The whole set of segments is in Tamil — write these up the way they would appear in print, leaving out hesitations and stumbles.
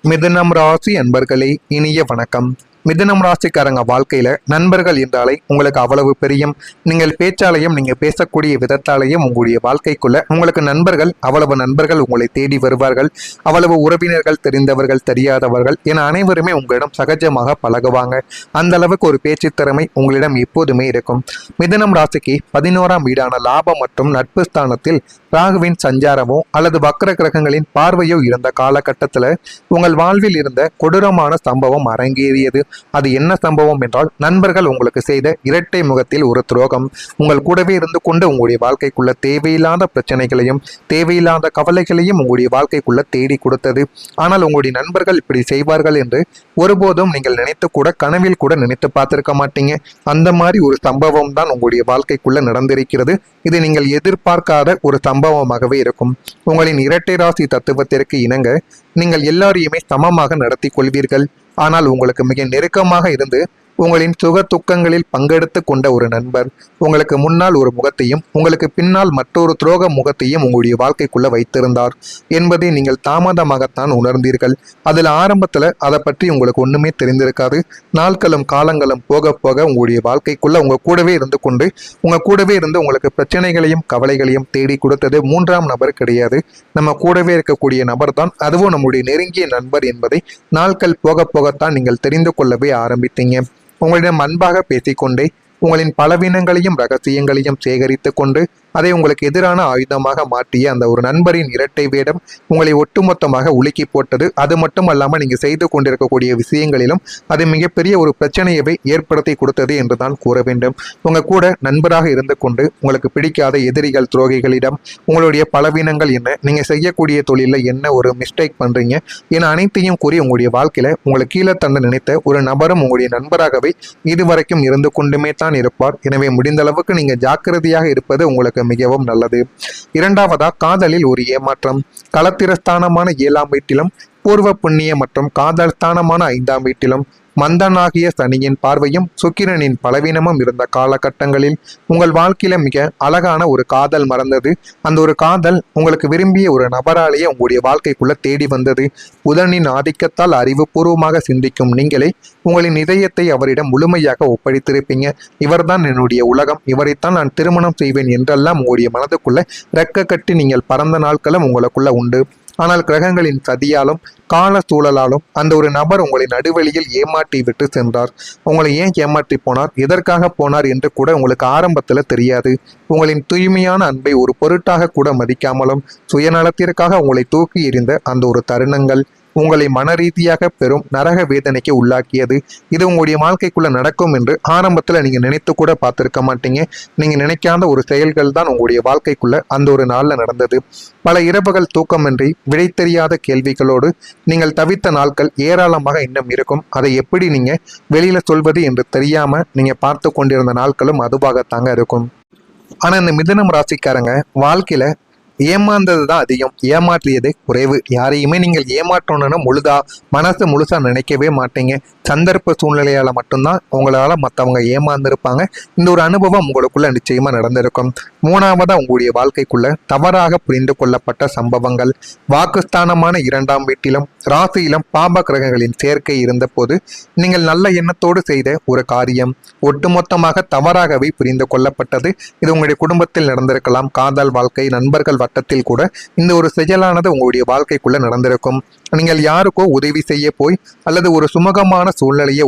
மிதுனம் ராசி அன்பர்களே, இனிய வணக்கம். மிதுனம் ராசிக்காரங்க வாழ்க்கையில நண்பர்கள் என்றாலே உங்களுக்கு அவ்வளவு பிரியம். நீங்கள் பேச்சாலையும் நீங்க பேசக்கூடிய விதத்தாலையும் உங்களுடைய வாழ்க்கைக்குள்ள உங்களுக்கு அவ்வளவு நண்பர்கள் உங்களை தேடி வருவார்கள். அவ்வளவு உறவினர்கள், தெரிந்தவர்கள், தெரியாதவர்கள் என அனைவருமே உங்களிடம் சகஜமாக பழகுவாங்க. அந்த அளவுக்கு ஒரு பேச்சு திறமை உங்களிடம் எப்போதுமே இருக்கும். மிதுனம் ராசிக்கு 11ஆம் வீடான லாபம் மற்றும் நட்பு ஸ்தானத்தில் ராகுவின் சஞ்சாரமோ அல்லது வக்ர கிரகங்களின் பார்வையோ இருந்த காலகட்டத்தில் உங்கள் வாழ்வில் இருந்த கொடூரமான சம்பவம் அரங்கேறியது. அது என்ன சம்பவம் என்றால், நண்பர்கள் உங்களுக்கு செய்த இரட்டை முகத்தில் ஒரு துரோகம். உங்கள் கூடவே இருந்து கொண்டு உங்களுடைய வாழ்க்கைக்குள்ள தேவையில்லாத பிரச்சனைகளையும் தேவையில்லாத கவலைகளையும் உங்களுடைய வாழ்க்கைக்குள்ள தேடி கொடுத்தது. ஆனால் உங்களுடைய நண்பர்கள் இப்படி செய்வார்கள் என்று ஒருபோதும் நீங்கள் நினைத்து கூட கனவில் கூட நினைத்து பார்த்திருக்க மாட்டீங்க. அந்த மாதிரி ஒரு சம்பவம் தான் உங்களுடைய வாழ்க்கைக்குள்ள நடந்திருக்கிறது. இது நீங்கள் எதிர்பார்க்காத ஒரு சம்பவமாகவே இருக்கும். உங்களின் இரட்டை ராசி தத்துவத்திற்கு இணங்க நீங்கள் எல்லாரையுமே சமமாக நடத்தி கொள்வீர்கள். ஆனால் உங்களுக்கு மிக நெருக்கமாக இருந்து உங்களின் சுக துக்கங்களில் பங்கெடுத்து கொண்ட ஒரு நண்பர் உங்களுக்கு முன்னால் ஒரு முகத்தையும் உங்களுக்கு பின்னால் மற்றொரு துரோக முகத்தையும் உங்களுடைய வாழ்க்கைக்குள்ள வைத்திருந்தார் என்பதை நீங்கள் தாமதமாகத்தான் உணர்ந்தீர்கள். அதில் ஆரம்பத்தில் அதை பற்றி உங்களுக்கு ஒண்ணுமே தெரிந்திருக்காது. நாட்களும் காலங்களும் போக போக உங்களுடைய வாழ்க்கைக்குள்ள உங்க கூடவே இருந்து உங்களுக்கு பிரச்சனைகளையும் கவலைகளையும் தேடி கொடுத்தது 3ஆம் நபர் கிடையாது, நம்ம கூடவே இருக்கக்கூடிய நபர் தான். அதுவும் நம்முடைய நெருங்கிய நண்பர் என்பதை நாட்கள் போக போகத்தான் நீங்கள் தெரிந்து கொள்ளவே ஆரம்பித்தீங்க. உங்களிடம் அன்பாக பேசிக்கொண்டே உங்களின் பலவீனங்களையும் ரகசியங்களையும் சேகரித்து கொண்டு அதை உங்களுக்கு எதிரான ஆயுதமாக மாற்றிய அந்த ஒரு நண்பரின் இரட்டை வேடம் உங்களை ஒட்டுமொத்தமாக உலுக்கி போட்டது. அது மட்டுமல்லாமல் நீங்கள் செய்து கொண்டிருக்கக்கூடிய விஷயங்களிலும் அது மிகப்பெரிய ஒரு பிரச்சனையவே ஏற்படுத்தி கொடுத்தது என்று தான் கூற வேண்டும். உங்க கூட நண்பராக இருந்து கொண்டு உங்களுக்கு பிடிக்காத எதிரிகள், துரோகிகளிடம் உங்களுடைய பலவீனங்கள் என்ன, நீங்க செய்யக்கூடிய தொழிலில் என்ன ஒரு மிஸ்டேக் பண்றீங்க என அனைத்தையும் கூறி உங்களுடைய வாழ்க்கையில உங்களை கீழே தந்த நினைத்த ஒரு நபரும் உங்களுடைய நண்பராகவே இதுவரைக்கும் இருந்து கொண்டுமே தான் இருப்பார். எனவே முடிந்த அளவுக்கு நீங்க ஜாக்கிரதையாக இருப்பது உங்களுக்கு மிகவும் நல்லது. இரண்டாவதா, காதலில் ஒரு ஏமாற்றம். களத்திரஸ்தானமான 7ஆம் வீட்டிலும் பூர்வ புண்ணிய மற்றும் காதல் ஸ்தானமான 5ஆம் வீட்டிலும் மந்தனாகிய சனியின் பார்வையும் சுக்கிரனின் பலவீனமும் இருந்த காலகட்டங்களில் உங்கள் வாழ்க்கையில மிக அழகான ஒரு காதல் மறந்தது. அந்த ஒரு காதல் உங்களுக்கு விரும்பிய ஒரு நபராலேயே உங்களுடைய வாழ்க்கைக்குள்ள தேடி வந்தது. புதனின் ஆதிக்கத்தால் அறிவுபூர்வமாக சிந்திக்கும் நீங்களே உங்களின் இதயத்தை அவரிடம் முழுமையாக ஒப்படைத்திருப்பீங்க. இவர்தான் என்னுடைய உலகம், இவரைத்தான் நான் திருமணம் செய்வேன் என்றெல்லாம் உங்களுடைய மனதுக்குள்ள ரெக்க கட்டி நீங்கள் பறந்த நாட்களும் உங்களுக்குள்ள உண்டு. ஆனால் கிரகங்களின் சதியாலும் கால சூழலாலும் அந்த ஒரு நபர் உங்களை நடுவழியில் ஏமாற்றி விட்டு சென்றார். உங்களை ஏன் ஏமாற்றி போனார், எதற்காக போனார் என்று கூட உங்களுக்கு ஆரம்பத்தில் தெரியாது. உங்களின் தூய்மையான அன்பை ஒரு பொருட்டாக கூட மதிக்காமலும் சுயநலத்திற்காக உங்களை தூக்கி எறிந்த அந்த ஒரு தருணங்கள் உங்களை மன ரீதியாக பெரும் நரக வேதனைக்கு உள்ளாக்கியது. இது உங்களுடைய வாழ்க்கைக்குள்ள நடக்கும் என்று ஆரம்பத்தில் நீங்க நினைத்து கூட பார்த்திருக்க மாட்டீங்க. நீங்க நினைக்காத ஒரு செயல்கள் தான் உங்களுடைய வாழ்க்கைக்குள்ள அந்த ஒரு நாள்ல நடந்தது. பல இரவுகள் தூக்கமின்றி விடை தெரியாத கேள்விகளோடு நீங்கள் தவித்த நாட்கள் ஏராளமாக இன்னும் இருக்கும். அதை எப்படி நீங்க வெளியில சொல்வது என்று தெரியாம நீங்க பார்த்து கொண்டிருந்த நாட்களும் அதுவாகத்தாங்க இருக்கும். ஆனா இந்த மிதுனம் ராசிக்காரங்க வாழ்க்கையில ஏமாந்தது தான் அதிகம், ஏமாற்றியது குறைவு. யாரையுமே நீங்கள் ஏமாற்றணும்னு மனசு முழுசா நினைக்கவே மாட்டீங்க. சந்தர்ப்ப சூழ்நிலையால மட்டும்தான் உங்களால மற்றவங்க ஏமாந்துருப்பாங்க. இந்த ஒரு அனுபவம் உங்களுக்குள்ள நிச்சயமா நடந்திருக்கும். 3ஆவதா, உங்களுடைய வாழ்க்கைக்குள்ள தவறாக புரிந்து கொள்ளப்பட்ட சம்பவங்கள். வாக்குஸ்தானமான 2ஆம் வீட்டிலும் ராசியிலும் பாப கிரகங்களின் சேர்க்கை இருந்த போது நீங்கள் நல்ல எண்ணத்தோடு செய்த ஒரு காரியம் ஒட்டுமொத்தமாக தவறாகவே புரிந்து கொள்ளப்பட்டது. இது உங்களுடைய குடும்பத்தில் நடந்திருக்கலாம், காதல் வாழ்க்கை, நண்பர்கள் வட்டத்தில் கூட இந்த ஒரு செயலானது உங்களுடைய வாழ்க்கைக்குள்ள நடந்திருக்கும். நீங்கள் யாருக்கோ உதவி செய்ய போய் அல்லது ஒரு சுமூகமான சூழ்நிலையை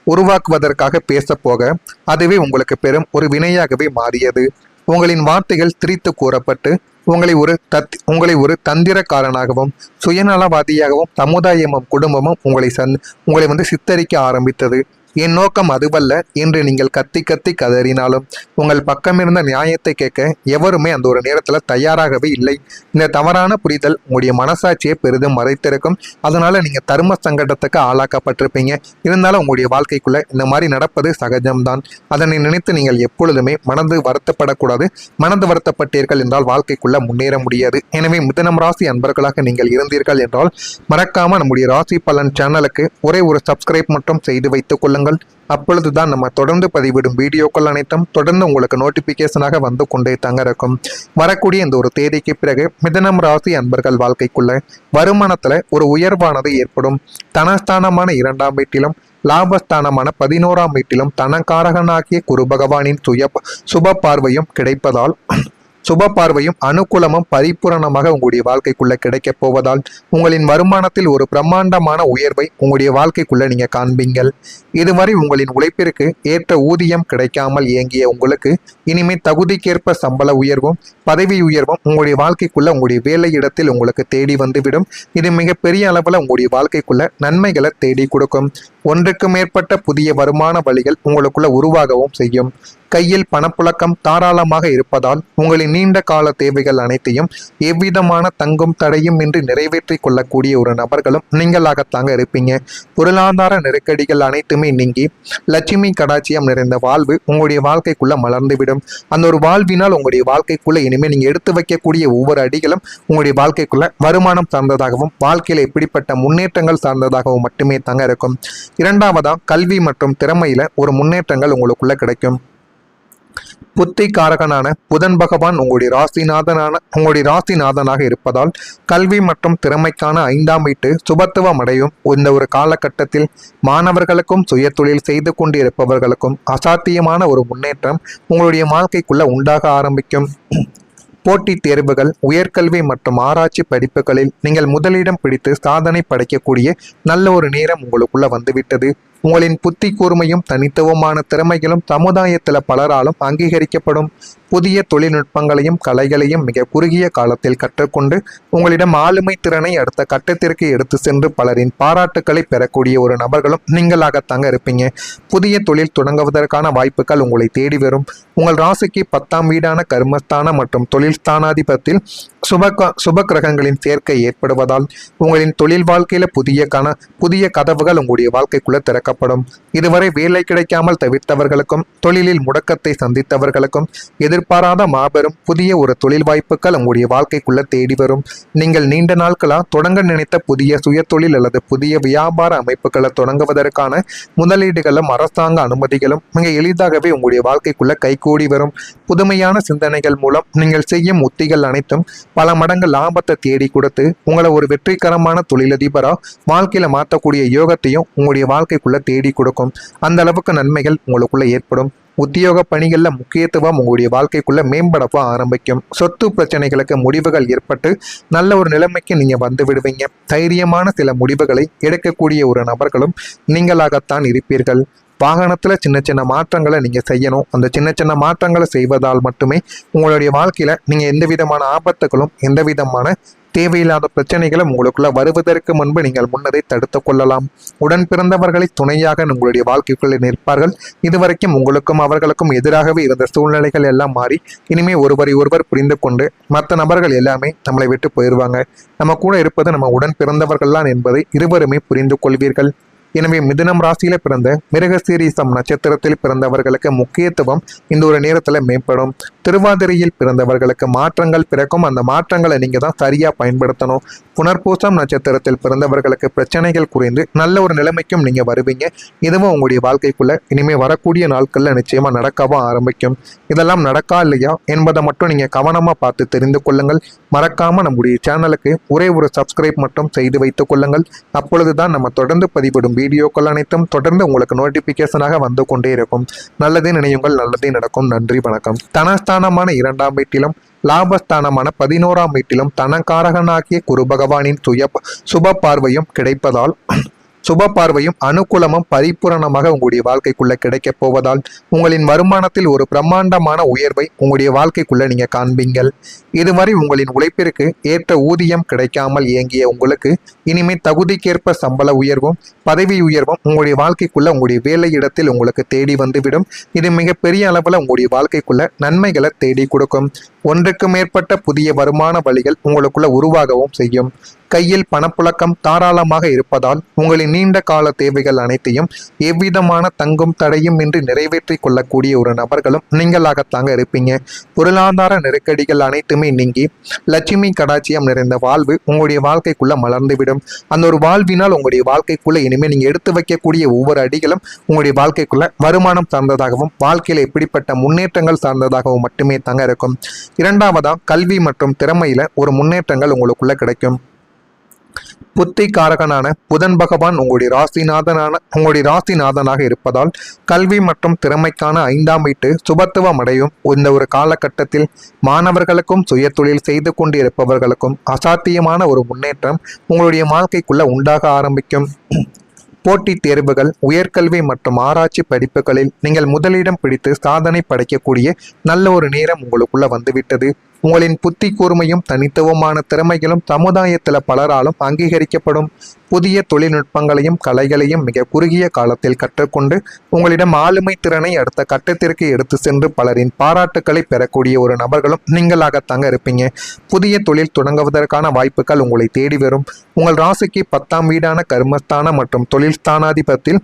உருவாக்குவதற்காக பேச போக அதுவே உங்களுக்கு பெரும் ஒரு வினையாகவே மாறியது. உங்களின் வார்த்தைகள் திரித்து கூறப்பட்டு உங்களை ஒரு தந்திரக்காரனாகவும் சுயநலவாதியாகவும் சமுதாயமும் குடும்பமும் உங்களை சித்தரிக்க ஆரம்பித்தது. என் நோக்கம் அதுவல்ல என்று நீங்கள் கத்தி கத்தி கதறினாலும் உங்கள் பக்கமிருந்த நியாயத்தை கேட்க எவருமே அந்த ஒரு நேரத்தில் தயாராகவே இல்லை. இந்த தவறான புரிதல் உங்களுடைய மனசாட்சியை பெரிதும் மறைத்திருக்கும். அதனால நீங்க தர்ம சங்கடத்துக்கு ஆளாக்கப்பட்டிருப்பீங்க. இருந்தாலும் உங்களுடைய வாழ்க்கைக்குள்ள இந்த மாதிரி நடப்பது சகஜம்தான். அதனை நினைத்து நீங்கள் எப்பொழுதுமே மனது வருத்தப்படக்கூடாது. மனது வருத்தப்பட்டீர்கள் என்றால் வாழ்க்கைக்குள்ள முன்னேற முடியாது. எனவே மிதுனம் ராசி அன்பர்களாக நீங்கள் இருந்தீர்கள் என்றால் மறக்காம நம்முடைய ராசி பலன் சேனலுக்கு ஒரே ஒரு சப்ஸ்கிரைப் மட்டும் செய்து வைத்துக் கொள்ளுங்கள். கொள்ளுங்கள். அப்பொழுதுதான் நம்ம தொடர்ந்து பதிவிடும் வீடியோக்கள் அனைத்தும் தொடர்ந்து உங்களுக்கு நோட்டிபிகேஷனாக வந்து கொண்டே தங்க இருக்கும். வரக்கூடிய இந்த ஒரு தேதிக்கு பிறகு மிதுனம் ராசி அன்பர்கள் வாழ்க்கைக்குள்ள வருமானத்துல ஒரு உயர்வானது ஏற்படும். தனஸ்தானமான 2ஆம் வீட்டிலும் லாபஸ்தானமான 11ஆம் வீட்டிலும் தனக்காரகனாகிய குரு பகவானின் சுப பார்வையும் கிடைப்பதால் சுப பார்வையும் அனுகூலமும் பரிபூரணமாக உங்களுடைய வாழ்க்கைக்குள்ள கிடைக்க போவதால் உங்களின் வருமானத்தில் ஒரு பிரம்மாண்டமான உயர்வை உங்களுடைய வாழ்க்கைக்குள்ள நீங்க காண்பீங்கள். இதுவரை உங்களின் உழைப்பிற்கு ஏற்ற ஊதியம் கிடைக்காமல் இயங்கிய உங்களுக்கு இனிமே தகுதிக்கேற்ப சம்பள உயர்வும் பதவி உயர்வும் உங்களுடைய வாழ்க்கைக்குள்ள உங்களுடைய வேலை இடத்தில் உங்களுக்கு தேடி வந்துவிடும். இது மிகப்பெரிய அளவுல உங்களுடைய வாழ்க்கைக்குள்ள நன்மைகளை தேடி கொடுக்கும். ஒன்றுக்கு மேற்பட்ட புதிய வருமான வழிகள் உங்களுக்குள்ள உருவாகவும் செய்யும். கையில் பணப்புழக்கம் தாராளமாக இருப்பதால் உங்களின் நீண்ட கால தேவைகள் அனைத்தையும் எவ்விதமான தங்கும் தடையும் இன்றி நிறைவேற்றி கொள்ளக்கூடிய ஒரு நபர்களும் நீங்களாகத்தாங்க இருப்பீங்க. பொருளாதார நெருக்கடிகள் அனைத்துமே நீங்கி லட்சுமி கடாட்சியம் நிறைந்த வாழ்வு உங்களுடைய வாழ்க்கைக்குள்ள மலர்ந்துவிடும். அந்த ஒரு வாழ்வினால் உங்களுடைய வாழ்க்கைக்குள்ள இனிமேல் நீங்க எடுத்து வைக்கக்கூடிய ஒவ்வொரு அடிகளும் உங்களுடைய வாழ்க்கைக்குள்ள வருமானம் சார்ந்ததாகவும் வாழ்க்கையில எப்படிப்பட்ட முன்னேற்றங்கள் சார்ந்ததாகவும் மட்டுமே தாங்க இருக்கும். இரண்டாவதா கல்வி மற்றும் திறமையில ஒரு முன்னேற்றங்கள் உங்களுக்குள்ள கிடைக்கும். புத்தி காரகனான புதன் பகவான் உங்களுடைய ராசிநாதனாக இருப்பதால் கல்வி மற்றும் திறமைக்கான 5ஆம் வீட்டு சுபத்துவம் அடையும். இந்த ஒரு காலகட்டத்தில் மாணவர்களுக்கும் சுய தொழில் செய்து கொண்டு இருப்பவர்களுக்கும் அசாத்தியமான ஒரு முன்னேற்றம் உங்களுடைய வாழ்க்கைக்குள்ள உண்டாக ஆரம்பிக்கும். போட்டித் தேர்வுகள், உயர்கல்வி மற்றும் ஆராய்ச்சி படிப்புகளில் நீங்கள் முதலிடம் பிடித்து சாதனை படைக்கக்கூடிய நல்ல ஒரு நேரம் உங்களுக்குள்ள வந்துவிட்டது. உங்களின் புத்தி கூர்மையும் தனித்துவமான திறமைகளும் சமுதாயத்தில் பலராலும் அங்கீகரிக்கப்படும். புதிய தொழில்நுட்பங்களையும் கலைகளையும் மிக குறுகிய காலத்தில் கற்றுக்கொண்டு உங்களிடம் ஆளுமை திறனை அடுத்த கட்டத்திற்கு எடுத்து சென்று பலரின் பாராட்டுக்களை பெறக்கூடிய ஒரு நபர்களும் நீங்களாகத்தாங்க இருப்பீங்க. புதிய தொழில் தொடங்குவதற்கான வாய்ப்புகள் உங்களை தேடி வரும். உங்கள் ராசிக்கு 10ஆம் வீடான கர்மஸ்தானம் மற்றும் தொழில் ஸ்தானாதிபத்தில் சுப கிரகங்களின் சேர்க்கை ஏற்படுவதால் உங்களின் தொழில் வாழ்க்கையில புதிய கதவுகள் உங்களுடைய வாழ்க்கைக்குள்ள திறக்கப்படும். இதுவரை வேலை கிடைக்காமல் தவிர்த்தவர்களுக்கும் தொழிலில் முடக்கத்தை சந்தித்தவர்களுக்கும் எதிர்பாராத மாபெரும் புதிய ஒரு தொழில் வாய்ப்புகள் உங்களுடைய வாழ்க்கைக்குள்ள தேடி வரும். நீங்கள் நீண்ட நாட்களா தொடங்க நினைத்த புதிய சுய தொழில் அல்லது புதிய வியாபார அமைப்புகளை தொடங்குவதற்கான முதலீடுகளும் அரசாங்க அனுமதிகளும் மிக எளிதாகவே உங்களுடைய வாழ்க்கைக்குள்ள கைகூடி வரும். புதுமையான சிந்தனைகள் மூலம் நீங்கள் செய்யும் உத்திகள் அனைத்தும் பல மடங்கு லாபத்தை தேடி கொடுத்து உங்களை ஒரு வெற்றிகரமான தொழிலதிபரா வாழ்க்கையில மாற்றக்கூடிய யோகத்தையும் உங்களுடைய வாழ்க்கைக்குள்ள தேடி கொடுக்கும். அந்த அளவுக்கு நன்மைகள் உங்களுக்குள்ள ஏற்படும். உத்தியோக பணிகள்ல முக்கியத்துவம் உங்களுடைய வாழ்க்கைக்குள்ள மேம்படவா ஆரம்பிக்கும். சொத்து பிரச்சனைகளுக்கு முடிவுகள் ஏற்பட்டு நல்ல ஒரு நிலைமைக்கு நீங்க வந்து விடுவீங்க. தைரியமான சில முடிவுகளை எடுக்கக்கூடிய ஒரு நபர்களும் நீங்களாகத்தான் இருப்பீர்கள். வாகனத்துல சின்ன சின்ன மாற்றங்களை நீங்க செய்யணும். அந்த சின்ன சின்ன மாற்றங்களை செய்வதால் மட்டுமே உங்களுடைய வாழ்க்கையில நீங்க எந்த விதமான ஆபத்துகளும் எந்த விதமான தேவையில்லாத பிரச்சனைகளும் உங்களுக்குள்ள வருவதற்கு முன்பு நீங்கள் முன்னதை தடுத்து கொள்ளலாம். உடன் பிறந்தவர்களை துணையாக உங்களுடைய வாழ்க்கைக்குள்ளே நிற்பார்கள். இதுவரைக்கும் உங்களுக்கும் அவர்களுக்கும் எதிராகவே இருந்த சூழ்நிலைகள் எல்லாம் மாறி இனிமே ஒருவரை ஒருவர் புரிந்து கொண்டு மற்ற நபர்கள் எல்லாமே நம்மளை விட்டு போயிடுவாங்க. நம்ம கூட இருப்பது நம்ம உடன் பிறந்தவர்கள்தான் என்பதை இருவருமே புரிந்து கொள்வீர்கள். எனவே மிதுனம் ராசியில பிறந்த மிருகசீரிசம் நட்சத்திரத்தில் பிறந்தவர்களுக்கு முக்கியத்துவம் இந்த ஒரு நேரத்துல மேம்படும். திருவாதிரையில் பிறந்தவர்களுக்கு மாற்றங்கள் பிறக்கும். அந்த மாற்றங்களை நீங்க தான் சரியா பயன்படுத்தணும். புனர்பூசம் நட்சத்திரத்தில் பிறந்தவர்களுக்கு பிரச்சனைகள் குறைந்து நல்ல ஒரு நிலைமைக்கும் நீங்க வருவீங்க. இதுவும் உங்களுடைய வாழ்க்கைக்குள்ள இனிமே வரக்கூடிய நாட்கள்ல நிச்சயமா நடக்கவும் ஆரம்பிக்கும். இதெல்லாம் நடக்கா இல்லையா என்பதை மட்டும் நீங்க கவனமா பார்த்து தெரிந்து கொள்ளுங்கள். மறக்காம நம்முடைய சேனலுக்கு ஒரே ஒரு சப்ஸ்கிரைப் மட்டும் செய்து வைத்துக் கொள்ளுங்கள். அப்பொழுதுதான் நம்ம தொடர்ந்து பதிவிடும் வீடியோக்கள் அனைத்தும் தொடர்ந்து உங்களுக்கு நோட்டிபிகேஷனாக வந்து கொண்டே இருக்கும். நல்லதே நினையுங்கள், நல்லதே நடக்கும். நன்றி, வணக்கம். தனஸ்தானமான 2ஆம் வீட்டிலும் லாபஸ்தானமான 11ஆம் வீட்டிலும் தனக்காரகனாகிய குரு பகவானின் சுப பார்வையும் கிடைப்பதால் சுப பார்வையும் அனுகூலமும் பரிபூரணமாக உங்களுடைய வாழ்க்கைக்குள்ள கிடைக்க போவதால் உங்களின் வருமானத்தில் ஒரு பிரம்மாண்டமான உயர்வை உங்களுடைய வாழ்க்கைக்குள்ள நீங்க காண்பீங்கள். இதுவரை உங்களின் உழைப்பிற்கு ஏற்ற ஊதியம் கிடைக்காமல் இயங்கிய உங்களுக்கு இனிமே தகுதிக்கேற்ப சம்பள உயர்வும் பதவி உயர்வும் உங்களுடைய வாழ்க்கைக்குள்ள உங்களுடைய வேலை இடத்தில் உங்களுக்கு தேடி வந்துவிடும். இது மிகப்பெரிய அளவுல உங்களுடைய வாழ்க்கைக்குள்ள நன்மைகளை தேடி கொடுக்கும். ஒன்றுக்கு மேற்பட்ட புதிய வருமான வழிகள் உங்களுக்குள்ள உருவாகவும் செய்யும். கையில் பணப்புழக்கம் தாராளமாக இருப்பதால் உங்களின் நீண்ட கால தேவைகள் அனைத்தையும் எவ்விதமான தங்கும் தடையும் இன்றி நிறைவேற்றிக் கொள்ளக்கூடிய ஒரு நபர்களும் நீங்களாகத்தாங்க இருப்பீங்க. பொருளாதார நெருக்கடிகள் அனைத்துமே நீங்கி லட்சுமி கடாட்சியம் நிறைந்த வாழ்வு உங்களுடைய வாழ்க்கைக்குள்ள மலர்ந்துவிடும். அந்த ஒரு வாழ்வினால் உங்களுடைய வாழ்க்கைக்குள்ள இனிமேல் நீங்க எடுத்து வைக்கக்கூடிய ஒவ்வொரு அடிகளும் உங்களுடைய வாழ்க்கைக்குள்ள வருமானம் சார்ந்ததாகவும் வாழ்க்கையில எப்படிப்பட்ட முன்னேற்றங்கள் சார்ந்ததாகவும் மட்டுமே தாங்க இருக்கும். இரண்டாவதா, கல்வி மற்றும் திறமையில ஒரு முன்னேற்றங்கள் உங்களுக்குள்ள கிடைக்கும். புத்தி காரகனான புதன் பகவான் உங்களுடைய ராசிநாதனாக இருப்பதால் கல்வி மற்றும் திறமைக்கான 5ஆம் வீட்டு சுபத்துவம் அடையும். இந்த ஒரு காலகட்டத்தில் மாணவர்களுக்கும் சுய தொழில் செய்து கொண்டு இருப்பவர்களுக்கும் அசாத்தியமான ஒரு முன்னேற்றம் உங்களுடைய வாழ்க்கைக்குள்ள உண்டாக ஆரம்பிக்கும். போட்டித் தேர்வுகள், உயர்கல்வி மற்றும் ஆராய்ச்சி படிப்புகளில் நீங்கள் முதலிடம் பிடித்து சாதனை படைக்கக்கூடிய நல்ல ஒரு நேரம் உங்களுக்குள்ள வந்துவிட்டது. உங்களின் புத்தி கூர்மையும் தனித்துவமான திறமைகளும் சமுதாயத்தில் பலராலும் அங்கீகரிக்கப்படும். புதிய தொழில்நுட்பங்களையும் கலைகளையும் மிக குறுகிய காலத்தில் கற்றுக்கொண்டு உங்களிடம் ஆளுமை திறனை அடுத்த கட்டத்திற்கு எடுத்து சென்று பலரின் பாராட்டுக்களை பெறக்கூடிய ஒரு நபர்களும் நீங்களாகத்தாங்க இருப்பீங்க. புதிய தொழில் தொடங்குவதற்கான வாய்ப்புகள் உங்களை தேடி வரும். உங்கள் ராசிக்கு 10ஆம் வீடான கர்மஸ்தானம் மற்றும் தொழில் ஸ்தானாதிபத்தில்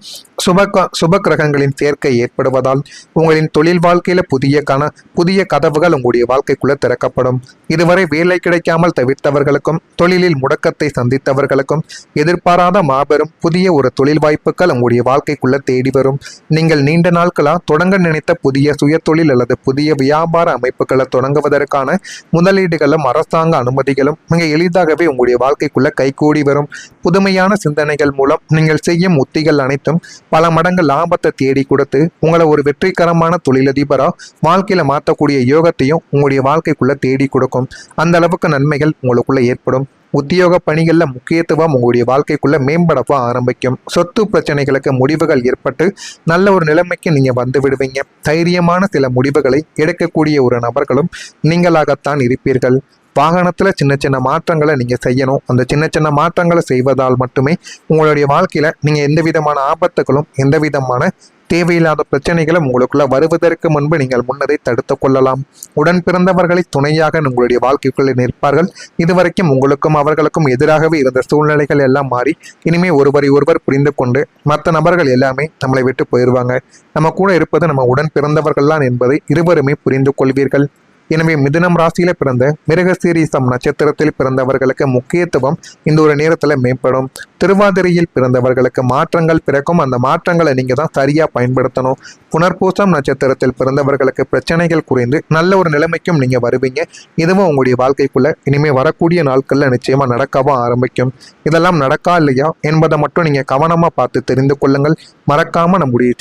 சுப கிரகங்களின் சேர்க்கை ஏற்படுவதால் உங்களின் தொழில் வாழ்க்கையில புதிய கதவுகள் உங்களுடைய வாழ்க்கைக்குள்ள திறக்கப்படும். இதுவரை வேலை கிடைக்காமல் தவிர்த்தவர்களுக்கும் தொழிலில் முடக்கத்தை சந்தித்தவர்களுக்கும் எதிர்பாராத மாபெரும் புதிய ஒரு தொழில் வாய்ப்புகள் உங்களுடைய வாழ்க்கைக்குள்ள தேடி வரும். நீங்கள் நீண்ட நாட்களா தொடங்க நினைத்த புதிய சுய தொழில் அல்லது புதிய வியாபார அமைப்புகளை தொடங்குவதற்கான முதலீடுகளும் அரசாங்க அனுமதிகளும் மிக எளிதாகவே உங்களுடைய வாழ்க்கைக்குள்ள கைகூடி வரும். புதுமையான சிந்தனைகள் மூலம் நீங்கள் செய்யும் உத்திகள் அனைத்தும் பல மடங்கு லாபத்தை தேடி கொடுத்து உங்களை ஒரு வெற்றிகரமான தொழிலதிபரா வாழ்க்கையில மாற்றக்கூடிய யோகத்தையும் உங்களுடைய வாழ்க்கைக்குள்ள தேடி கொடுக்கும். அந்த அளவுக்கு நன்மைகள் உங்களுக்குள்ள ஏற்படும். உத்தியோக பணிகளில் முக்கியத்துவம் உங்களுடைய வாழ்க்கைக்குள்ள மேம்படவா ஆரம்பிக்கும். சொத்து பிரச்சனைகளுக்கு முடிவுகள் ஏற்பட்டு நல்ல ஒரு நிலைமைக்கு நீங்க வந்து விடுவீங்க. தைரியமான சில முடிவுகளை எடுக்கக்கூடிய ஒரு நபர்களும் நீங்களாகத்தான் இருப்பீர்கள். வாகனத்துல சின்ன சின்ன மாற்றங்களை நீங்க செய்யணும். அந்த சின்ன சின்ன மாற்றங்களை செய்வதால் மட்டுமே உங்களுடைய வாழ்க்கையில நீங்க எந்த விதமான ஆபத்துகளும் எந்த விதமான தேவையில்லாத பிரச்சனைகளும் உங்களுக்குள்ள வருவதற்கு முன்பு நீங்கள் முன்னதை தடுத்து கொள்ளலாம். உடன் பிறந்தவர்களை துணையாக உங்களுடைய வாழ்க்கைக்குள்ளே நிற்பார்கள். இதுவரைக்கும் உங்களுக்கும் அவர்களுக்கும் எதிராகவே இருந்த சூழ்நிலைகள் எல்லாம் மாறி இனிமே ஒருவரை ஒருவர் புரிந்து கொண்டு மற்ற நபர்கள் எல்லாமே நம்மளை விட்டு போயிடுவாங்க. நம்ம கூட இருப்பது நம்ம உடன் பிறந்தவர்கள்தான் என்பதை இருவருமே புரிந்து கொள்வீர்கள். எனவே மிதுனம் ராசியில பிறந்த மிருகசீரிசம் நட்சத்திரத்தில் பிறந்தவர்களுக்கு முக்கியத்துவம் இந்த ஒரு நேரத்துல மேம்படும். திருவாதிரையில் பிறந்தவர்களுக்கு மாற்றங்கள் பிறக்கும். அந்த மாற்றங்களை நீங்க தான் சரியா பயன்படுத்தணும். புனர்பூசம் நட்சத்திரத்தில் பிறந்தவர்களுக்கு பிரச்சனைகள் குறைந்து நல்ல ஒரு நிலைமைக்கும் நீங்க வருவீங்க. இதுவும் உங்களுடைய வாழ்க்கைக்குள்ள இனிமே வரக்கூடிய நாட்கள்ல நிச்சயமா நடக்கவும் ஆரம்பிக்கும். இதெல்லாம் நடக்கா இல்லையா என்பதை மட்டும் நீங்க கவனமா பார்த்து தெரிந்து கொள்ளுங்கள். மறக்காம நம்முடைய